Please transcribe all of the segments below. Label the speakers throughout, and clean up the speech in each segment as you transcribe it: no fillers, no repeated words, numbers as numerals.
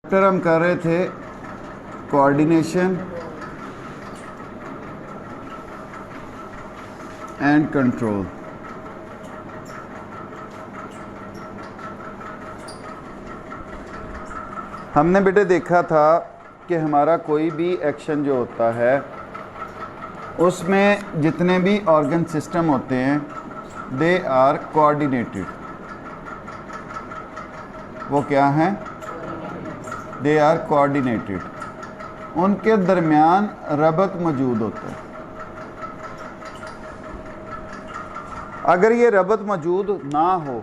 Speaker 1: Chapter हम कर रहे थे कोऑर्डिनेशन एंड कंट्रोल। हमने बेटे देखा था कि हमारा कोई भी एक्शन जो होता है उसमें जितने भी ऑर्गन सिस्टम होते हैं दे आर कोऑर्डिनेटेड। वो क्या हैं? They are coordinated. उनके दरमियान रबत मौजूद होता है। अगर ये रबत मौजूद ना हो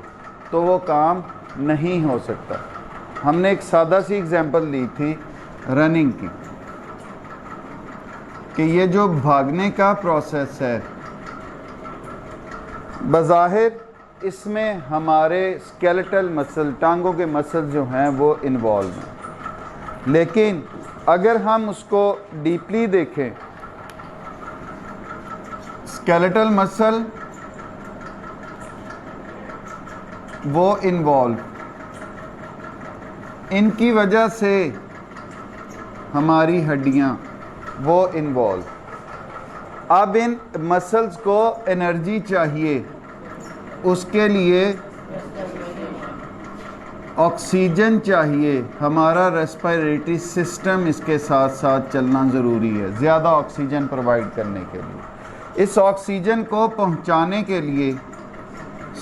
Speaker 1: तो वो काम नहीं हो सकता। हमने एक सादा सी एग्जांपल ली थी रनिंग की कि ये जो भागने का प्रोसेस है बज़ाहिर इसमें हमारे स्केलेटल मसल, टांगों के मसल जो हैं वो इन्वॉल्व हैं, लेकिन अगर हम उसको डीपली देखें, स्केलेटल मसल वो इन्वॉल्व, इनकी वजह से हमारी हड्डियां वो इन्वॉल्व। अब इन मसल्स को एनर्जी चाहिए, उसके लिए ऑक्सीजन चाहिए, हमारा रेस्पिरेटरी सिस्टम इसके साथ साथ चलना ज़रूरी है ज़्यादा ऑक्सीजन प्रोवाइड करने के लिए। इस ऑक्सीजन को पहुंचाने के लिए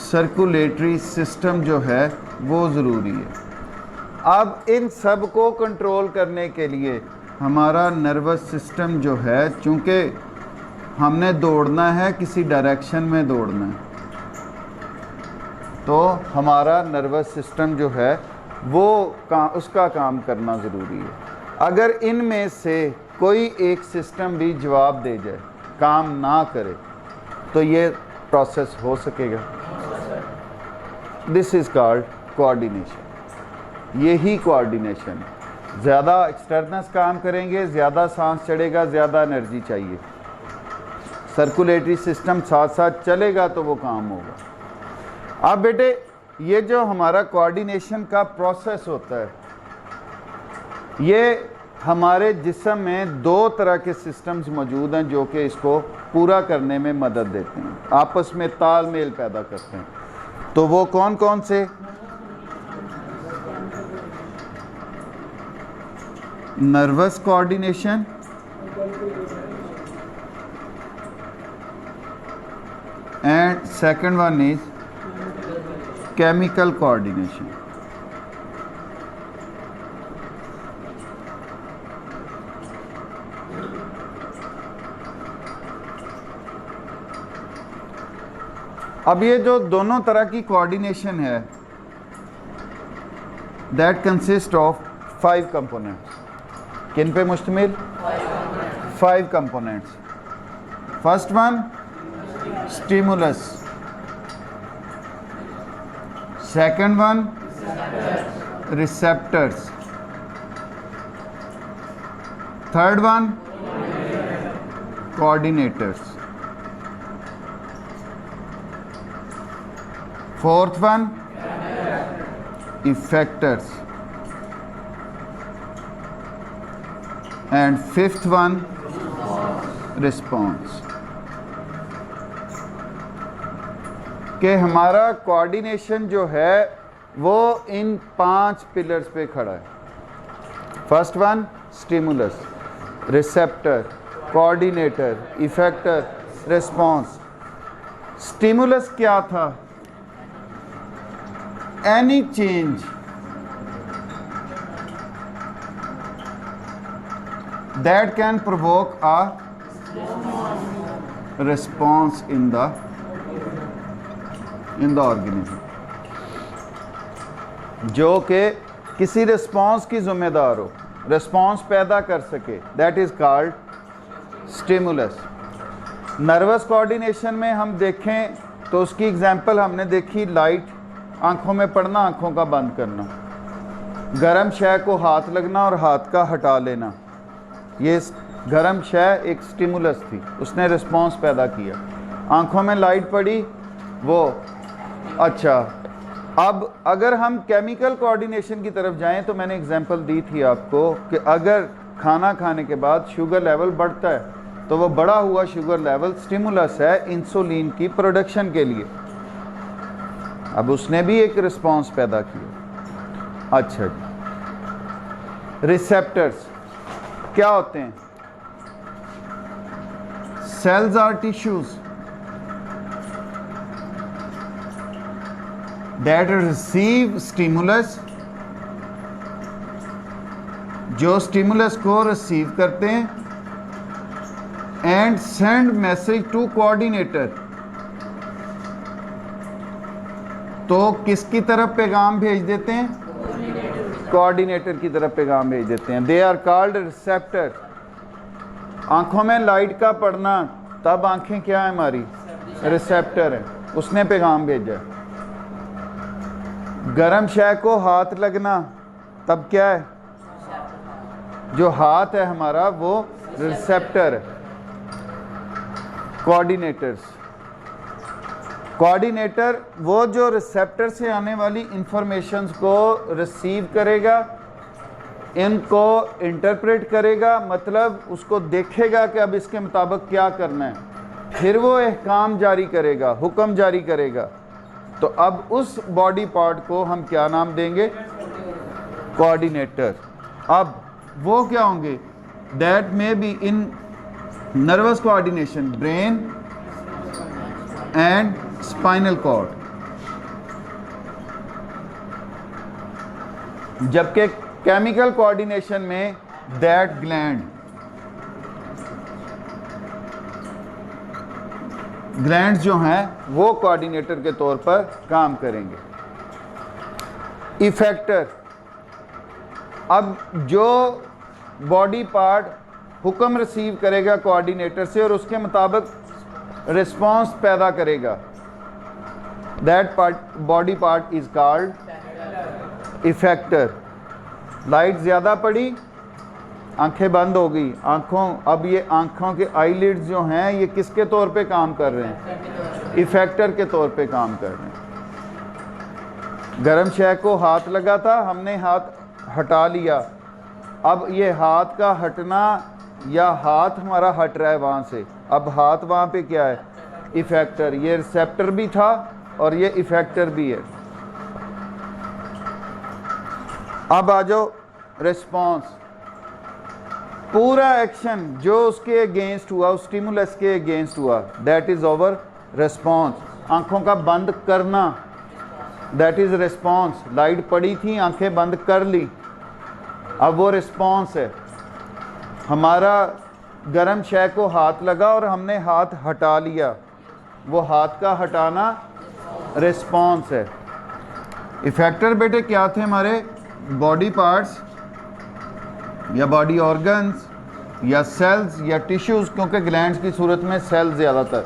Speaker 1: सर्कुलेटरी सिस्टम जो है वो ज़रूरी है। अब इन सब को कंट्रोल करने के लिए हमारा नर्वस सिस्टम जो है, चूँकि हमने दौड़ना है, किसी डायरेक्शन में दौड़ना है, तो हमारा नर्वस सिस्टम जो है वो उसका काम करना ज़रूरी है। अगर इनमें से कोई एक सिस्टम भी जवाब दे जाए, काम ना करे, तो ये प्रोसेस हो सकेगा? This is called coordination. यही कोऑर्डिनेशन। ज़्यादा एक्सटर्नस काम करेंगे, ज़्यादा सांस चढ़ेगा, ज़्यादा एनर्जी चाहिए, सर्कुलेटरी सिस्टम साथ साथ चलेगा तो वो काम होगा। अब बेटे ये जो हमारा कोऑर्डिनेशन का प्रोसेस होता है, ये हमारे जिस्म में दो तरह के सिस्टम्स मौजूद हैं जो कि इसको पूरा करने में मदद देते हैं, आपस में तालमेल पैदा करते हैं। तो वो कौन कौन से? Nervous coordination, and second one is chemical coordination. अब ये जो दोनों तरह की कोऑर्डिनेशन है दैट कंसिस्ट ऑफ 5 कंपोनेंट्स। किन पे मुश्तमिल? 5 components. First one stimulus, second one receptors, third one coordinators, fourth one effectors, and fifth one response. कि हमारा कोऑर्डिनेशन जो है वो इन 5 पिलर्स पे खड़ा है। First one stimulus, receptor, coordinator, effector, response. Stimulus क्या था? Any change that can provoke a response in the organism, जो कि किसी रिस्पॉन्स की जिम्मेदार हो, रिस्पॉन्स पैदा कर सके, that is called stimulus. Nervous coordination में हम देखें तो उसकी एग्जांपल हमने देखी, लाइट आंखों में पड़ना, आंखों का बंद करना, गरम शय को हाथ लगना और हाथ का हटा लेना। ये गरम शय एक स्टिमुलस थी, उसने रिस्पॉन्स पैदा किया। आंखों में लाइट पड़ी, वो अच्छा अब अगर हम केमिकल कोऑर्डिनेशन की तरफ जाएं तो मैंने एग्जांपल दी थी आपको कि अगर खाना खाने के बाद शुगर लेवल बढ़ता है तो वो बढ़ा हुआ शुगर लेवल स्टिमुलस है इंसुलिन की प्रोडक्शन के लिए। अब उसने भी एक रिस्पांस पैदा किया। अच्छा जी, रिसेप्टर्स क्या होते हैं? Cells are tissues that receive stimulus, जो स्टिमुलस को रिसीव करते हैं, and send message to coordinator. तो किसकी तरफ पैगाम भेज देते हैं? कोऑर्डिनेटर की तरफ पैगाम भेज देते हैं। They are called receptor. आंखों में लाइट का पड़ना, तब आंखें क्या है हमारी? रिसेप्टर है, उसने पैगाम भेजा। गरम शय को हाथ लगना, तब क्या है? जो हाथ है हमारा वो रिसेप्टर है। कोऑर्डिनेटर्स, कोऑर्डिनेटर वो जो रिसेप्टर से आने वाली इंफॉर्मेशंस को रिसीव करेगा, इनको इंटरप्रेट करेगा, मतलब उसको देखेगा कि अब इसके मुताबिक क्या करना है, फिर वो अहकाम जारी करेगा, हुक्म जारी करेगा। तो अब उस बॉडी पार्ट को हम क्या नाम देंगे? कोऑर्डिनेटर। अब वो क्या होंगे? That may be in nervous coordination brain and spinal cord, जबकि केमिकल कोऑर्डिनेशन में दैट ग्लैंड, ग्लैंड्स जो हैं वो कोऑर्डिनेटर के तौर पर काम करेंगे। इफेक्टर, अब जो बॉडी पार्ट हुक्म रिसीव करेगा कोऑर्डिनेटर से और उसके मुताबिक रिस्पांस पैदा करेगा, that part body part is called effector. Light ज़्यादा पड़ी, आंखें बंद हो गई, अब ये आंखों के आईलिड्स जो हैं ये किसके तौर पे काम कर रहे हैं? इफेक्टर के तौर पे काम कर रहे हैं। गरम शय को हाथ लगा था, हमने हाथ हटा लिया, अब ये हाथ का हटना या हाथ हमारा हट रहा है वहाँ से, अब हाथ वहाँ पे क्या है? इफेक्टर। ये रिसेप्टर भी था और ये इफेक्टर भी है। अब आ जाओ रिस्पॉन्स। पूरा एक्शन जो उसके अगेंस्ट हुआ, उस स्टिमुलस के अगेंस्ट हुआ, दैट इज ओवर रिस्पॉन्स। आंखों का बंद करना, दैट इज रिस्पॉन्स। लाइट पड़ी थी, आंखें बंद कर ली, अब वो रिस्पॉन्स है। हमारा गरम शय को हाथ लगा और हमने हाथ हटा लिया, वो हाथ का हटाना रिस्पॉन्स है। इफेक्टर बेटे क्या थे हमारे? बॉडी पार्ट्स या बॉडी ऑर्गन्स या सेल्स या टिश्यूज, क्योंकि ग्लैंड्स की सूरत में सेल्स ज़्यादातर।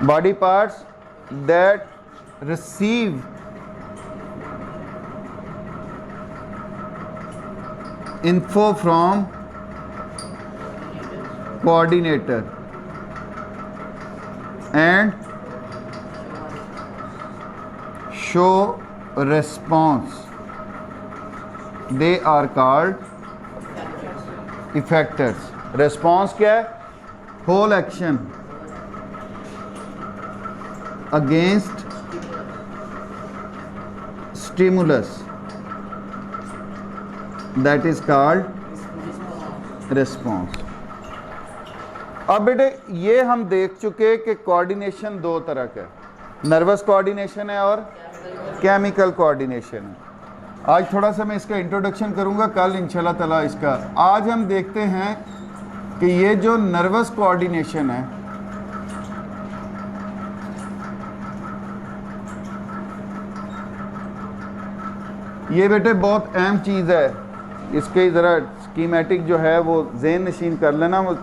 Speaker 1: Body parts that receive info from coordinator and show response, they are called effectors. response क्या है? whole action against stimulus, that is called response. अब बेटे ये हम देख चुके कि कोऑर्डिनेशन दो तरह का है, नर्वस कोऑर्डिनेशन है और केमिकल कोऑर्डिनेशन है। आज थोड़ा सा मैं इसका इंट्रोडक्शन करूंगा, कल इंशाल्लाह ताला इसका। आज हम देखते हैं कि ये जो नर्वस कोऑर्डिनेशन है, ये बेटे बहुत अहम चीज़ है, इसके ज़रा स्कीमेटिक जो है वो ज़हन नशीन कर लेना। वो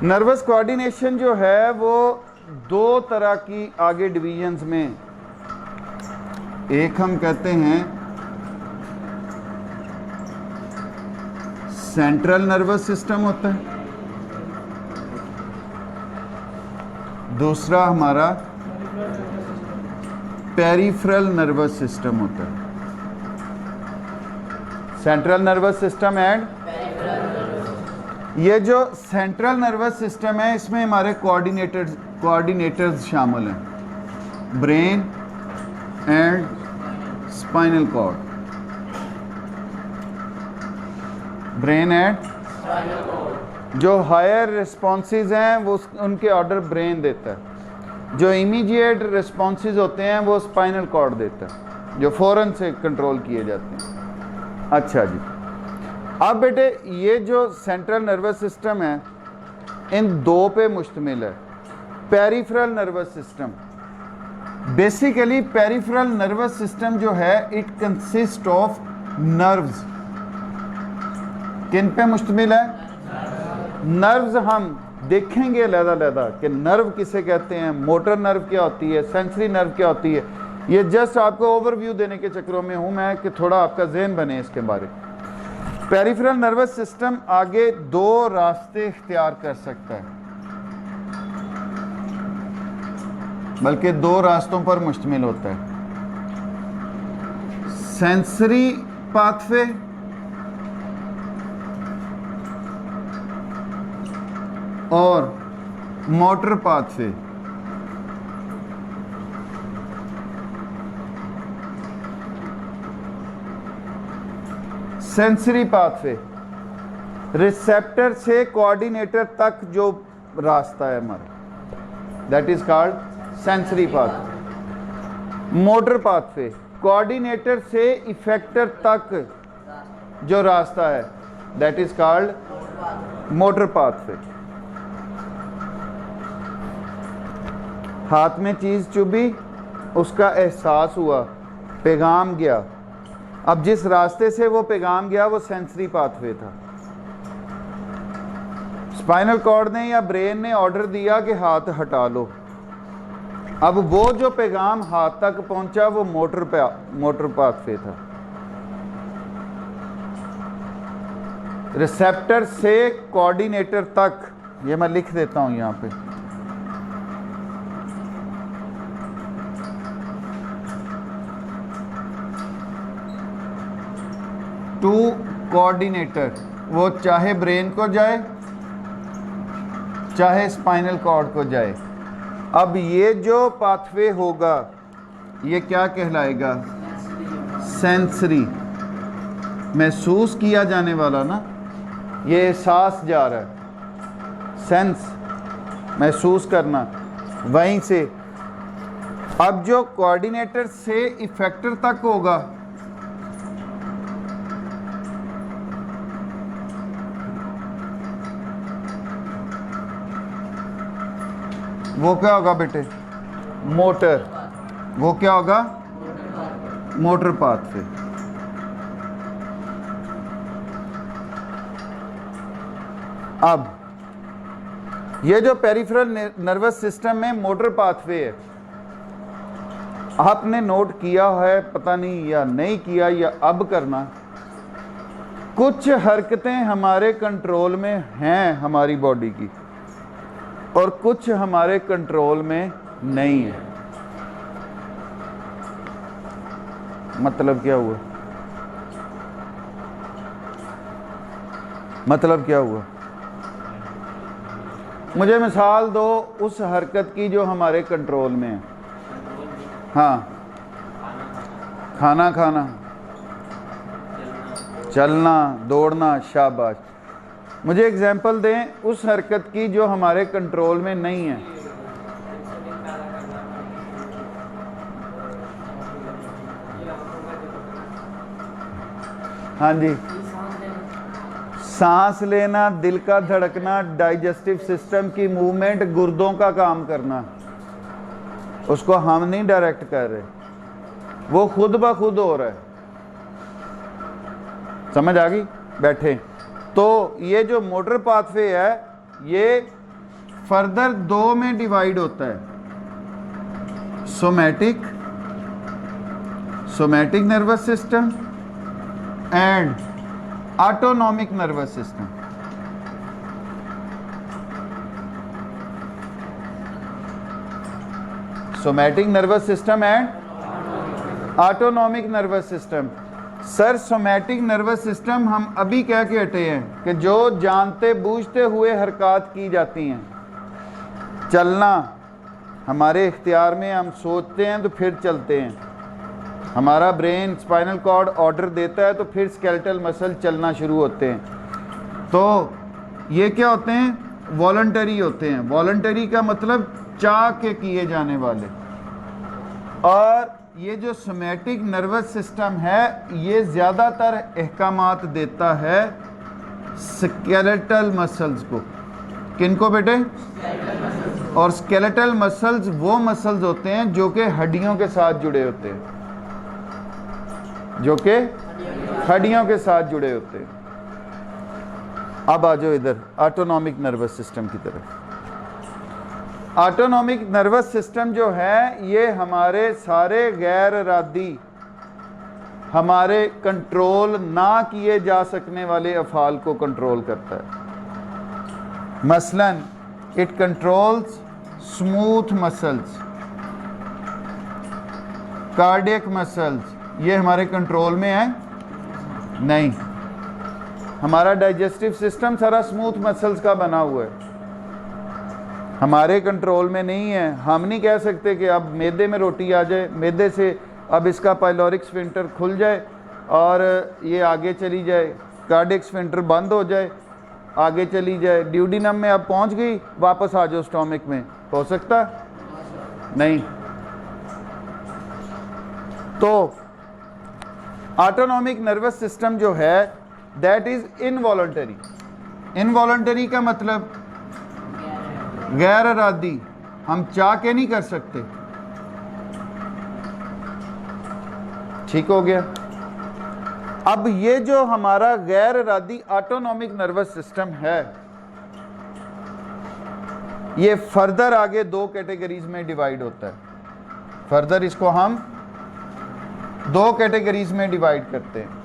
Speaker 1: नर्वस कोऑर्डिनेशन जो है वो दो तरह की आगे डिवीजन्स में, एक हम कहते हैं सेंट्रल नर्वस सिस्टम होता है, दूसरा हमारा पेरिफेरल नर्वस सिस्टम होता है। सेंट्रल नर्वस सिस्टम एंड ये जो सेंट्रल नर्वस सिस्टम है इसमें हमारे कोऑर्डिनेटर्स शामिल हैं, brain and spinal cord, brain and जो हायर रिस्पॉन्सेज हैं वो उनके ऑर्डर ब्रेन देता है, जो इमीडिएट रिस्पॉन्सेज होते हैं वो स्पाइनल कॉर्ड देता है, जो फ़ौरन से कंट्रोल किए जाते हैं। अच्छा जी, अब बेटे ये जो सेंट्रल नर्वस सिस्टम है इन दो पे मुश्तमिल है। Peripheral nervous system, basically peripheral nervous system जो है इट कंसिस्ट ऑफ नर्व्स। किन पे मुश्तमिल है? नर्व्स। हम देखेंगे अलग-अलग कि नर्व किसे कहते हैं, मोटर नर्व क्या होती है, सेंसरी नर्व क्या होती है। ये जस्ट आपको ओवरव्यू देने के चक्करों में हूं मैं कि थोड़ा आपका ज़हन बने इसके बारे में। पेरिफेरल नर्वस सिस्टम आगे दो रास्ते इख्तियार कर सकता है, बल्कि दो रास्तों पर मुश्तमिल होता है। सेंसरी पाथवे और motor pathway. Sensory pathway, receptor से कोऑर्डिनेटर तक जो रास्ता है हमारा, that is called sensory pathway. Motor pathway, coordinator से इफेक्टर तक जो रास्ता है, that is called motor pathway. हाथ में चीज चुभी, उसका एहसास हुआ, पैगाम गया। अब जिस रास्ते से वो पैगाम गया वो सेंसरी पाथवे था। स्पाइनल कॉर्ड ने या ब्रेन ने ऑर्डर दिया कि हाथ हटा लो। अब वो जो पैगाम हाथ तक पहुंचा वो मोटर पाथवे था। रिसेप्टर से कोऑर्डिनेटर तक, ये मैं लिख देता हूं यहां पे, टू कोऑर्डिनेटर, वो चाहे ब्रेन को जाए चाहे स्पाइनल कॉर्ड को जाए। अब ये जो पाथवे होगा ये क्या कहलाएगा? सेंसरी, महसूस किया जाने वाला ना, ये एहसास जा रहा है, सेंस, महसूस करना। वहीं से अब जो कोऑर्डिनेटर से इफेक्टर तक होगा वो क्या होगा बेटे? मोटर। वो क्या होगा? Motor pathway. अब ये जो पेरिफेरल नर्वस सिस्टम में मोटर पाथवे है, आपने नोट किया है पता नहीं या नहीं किया या अब करना, कुछ हरकतें हमारे कंट्रोल में हैं हमारी बॉडी की और कुछ हमारे कंट्रोल में नहीं है। मतलब क्या हुआ? मतलब क्या हुआ? मुझे मिसाल दो उस हरकत की जो हमारे कंट्रोल में है। हाँ, खाना खाना, चलना, दौड़ना, शाबाश। मुझे एग्जाम्पल दें उस हरकत की जो हमारे कंट्रोल में नहीं है। हाँ जी, सांस लेना, दिल का धड़कना, डाइजेस्टिव सिस्टम की मूवमेंट, गुर्दों का काम करना, उसको हम नहीं डायरेक्ट कर रहे, वो खुद ब खुद हो रहा है। समझ आ गई? बैठे। तो ये जो मोटर पाथवे है ये फर्दर दो में डिवाइड होता है, somatic nervous system and autonomic nervous system. Somatic nervous system and autonomic nervous system. Sir somatic nervous system हम अभी कह के हटे हैं कि जो जानते बूझते हुए हरकत की जाती हैं। चलना हमारे इख्तियार में, हम सोचते हैं तो फिर चलते हैं, हमारा ब्रेन स्पाइनल कॉर्ड ऑर्डर देता है तो फिर स्केलेटल मसल चलना शुरू होते हैं। तो ये क्या होते हैं? वॉलंटरी होते हैं। वॉलंटरी का मतलब चाह के किए जाने वाले। और ये जो सोमैटिक नर्वस सिस्टम है ये ज़्यादातर अहकामात देता है स्केलेटल मसल्स को। किनको बेटे? और स्केलेटल मसल्स वो मसल्स होते हैं जो कि हड्डियों के साथ जुड़े होते हैं, जो कि हड्डियों के साथ जुड़े होते हैं। अब आ जाओ इधर ऑटोनॉमिक नर्वस सिस्टम की तरफ। ऑटोनॉमिक नर्वस सिस्टम जो है ये हमारे सारे गैर इरादी, हमारे कंट्रोल ना किए जा सकने वाले अफ़ाल को कंट्रोल करता है। मसलन it controls smooth muscles, cardiac muscles, ये हमारे कंट्रोल में है नहीं। हमारा डाइजेस्टिव सिस्टम सारा स्मूथ मसल्स का बना हुआ है, हमारे कंट्रोल में नहीं है। हम नहीं कह सकते कि अब मैदे में रोटी आ जाए, मैदे से अब इसका पाइलोरिक स्फिंक्टर खुल जाए और ये आगे चली जाए, कार्डियक स्फिंक्टर बंद हो जाए, आगे चली जाए, ड्यूडिनम में अब पहुंच गई, वापस आ जाओ स्टोमिक में। हो सकता नहीं। तो ऑटोनॉमिक नर्वस सिस्टम जो है दैट इज इनवॉलंटरी। इनवॉलंटरी का मतलब गैर इरादी, हम चाह के नहीं कर सकते। ठीक हो गया। अब ये जो हमारा गैर इरादी ऑटोनॉमिक नर्वस सिस्टम है ये फर्दर आगे दो कैटेगरीज में डिवाइड होता है। फर्दर इसको हम दो कैटेगरीज में डिवाइड करते हैं।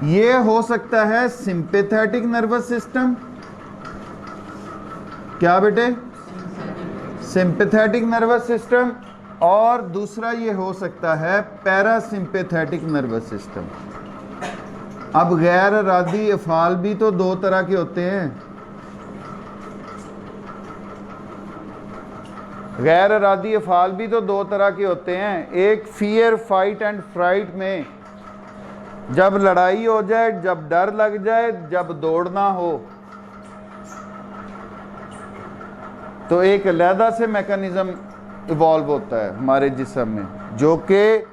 Speaker 1: ये हो सकता है सिंपैथेटिक नर्वस सिस्टम। क्या बेटे? Sympathetic nervous system. और दूसरा ये हो सकता है पैरासिम्पैथेटिक नर्वस सिस्टम। अब गैर इरादी अफ़ाल भी तो दो तरह के होते हैं। गैर इरादी अफ़ाल भी तो दो तरह के होते हैं। एक फियर, फाइट एंड फ्राइट में जब लड़ाई हो जाए, जब डर लग जाए, जब दौड़ना हो, तो एक अलहदा से मैकेनिज्म इवॉल्व होता है हमारे जिस्म में, जो कि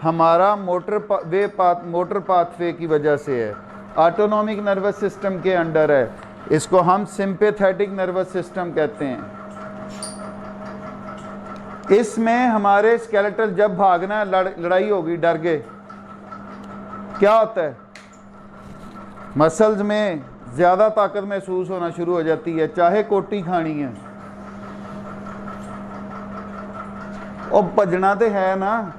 Speaker 1: हमारा मोटर पाथवे की वजह से है, ऑटोनॉमिक नर्वस सिस्टम के अंडर है। इसको हम सिंपैथेटिक नर्वस सिस्टम कहते हैं। इसमें हमारे स्केलेटल, जब भागना लड़ाई होगी, डर गए, क्या होता है? मसल्स में ज़्यादा ताकत महसूस होना शुरू हो जाती है, चाहे कोटी खानी है। और भजना तो है ना,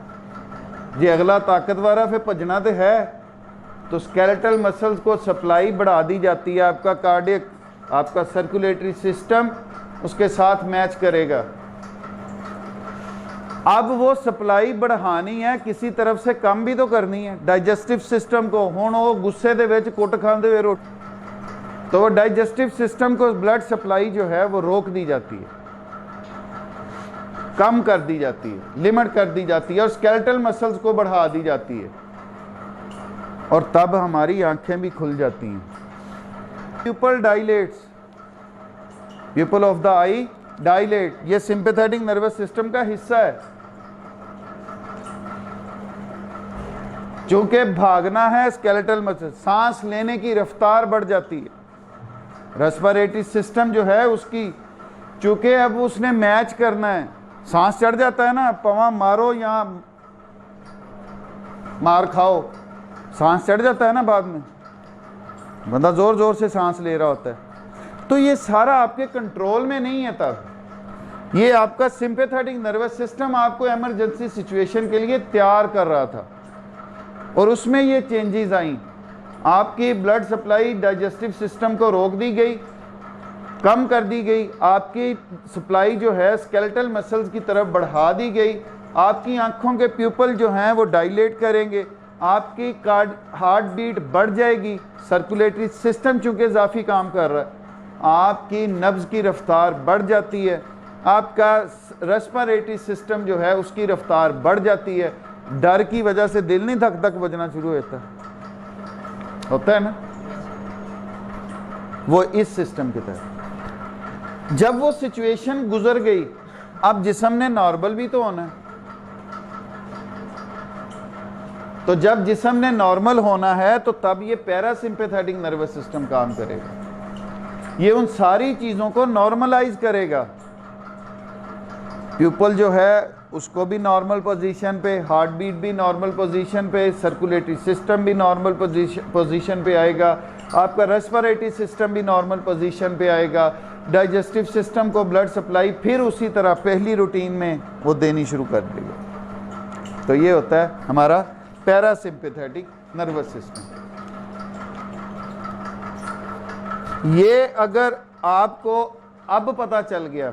Speaker 1: जे अगला ताकतवर है फिर भजना तो है। तो स्केलेटल मसल्स को सप्लाई बढ़ा दी जाती है, आपका कार्डियक, आपका सर्कुलेटरी सिस्टम उसके साथ मैच करेगा। अब वो सप्लाई बढ़ानी है, किसी तरफ से कम भी तो करनी है डाइजेस्टिव सिस्टम को। हुण वो गुस्से दे विच कुट खांदे हुए रोटी, तो वो डाइजेस्टिव सिस्टम को ब्लड सप्लाई जो है वो रोक दी जाती है, कम कर दी जाती है, लिमिट कर दी जाती है, और स्केलेटल मसल्स को बढ़ा दी जाती है, और तब हमारी आंखें भी खुल जाती हैं। Pupil dilates, pupil of the eye dilate, ये सिंपैथेटिक नर्वस सिस्टम का हिस्सा है। चूंकि भागना है, स्केलेटल मसल, सांस लेने की रफ्तार बढ़ जाती है। रेस्पिरेटरी सिस्टम जो है उसकी, चूंकि अब उसने मैच करना है, सांस चढ़ जाता है ना, पवा मारो या मार खाओ, सांस चढ़ जाता है ना, बाद में बंदा जोर जोर से सांस ले रहा होता है। तो ये सारा आपके कंट्रोल में नहीं है। तब ये आपका सिंपैथेटिक नर्वस सिस्टम आपको इमरजेंसी सिचुएशन के लिए तैयार कर रहा था, और उसमें ये चेंजेस आई। आपकी ब्लड सप्लाई डाइजेस्टिव सिस्टम को रोक दी गई, कम कर दी गई, आपकी सप्लाई जो है स्केलेटल मसल्स की तरफ बढ़ा दी गई, आपकी आंखों के प्यूपल जो हैं वो डायलेट करेंगे, आपकी हार्ट बीट बढ़ जाएगी, सर्कुलेटरी सिस्टम चूँकि इजाफी काम कर रहा है, आपकी नब्ज़ की रफ्तार बढ़ जाती है, आपका रेस्पिरेटरी सिस्टम जो है उसकी रफ्तार बढ़ जाती है। डर की वजह से दिल नहीं धक धक बजना शुरू होता है ना, वो इस सिस्टम के तहत। जब वो सिचुएशन गुजर गई, अब जिस्म ने नॉर्मल भी तो होना है, तो जब जिस्म ने नॉर्मल होना है तो तब ये पैरासिम्पैथेटिक नर्वस सिस्टम काम करेगा, ये उन सारी चीज़ों को नॉर्मलाइज करेगा। प्यूपल जो है उसको भी नॉर्मल पोजीशन पे, हार्ट बीट भी नॉर्मल पोजीशन पे, सर्कुलेटरी सिस्टम भी नॉर्मल पोजीशन पे आएगा, आपका रेस्पिरेटरी सिस्टम भी नॉर्मल पोजीशन पे आएगा, डाइजेस्टिव सिस्टम को ब्लड सप्लाई फिर उसी तरह पहली रूटीन में वो देनी शुरू कर देगा। तो ये होता है हमारा पैरासिम्पैथेटिक नर्वस सिस्टम। ये अगर आपको अब पता चल गया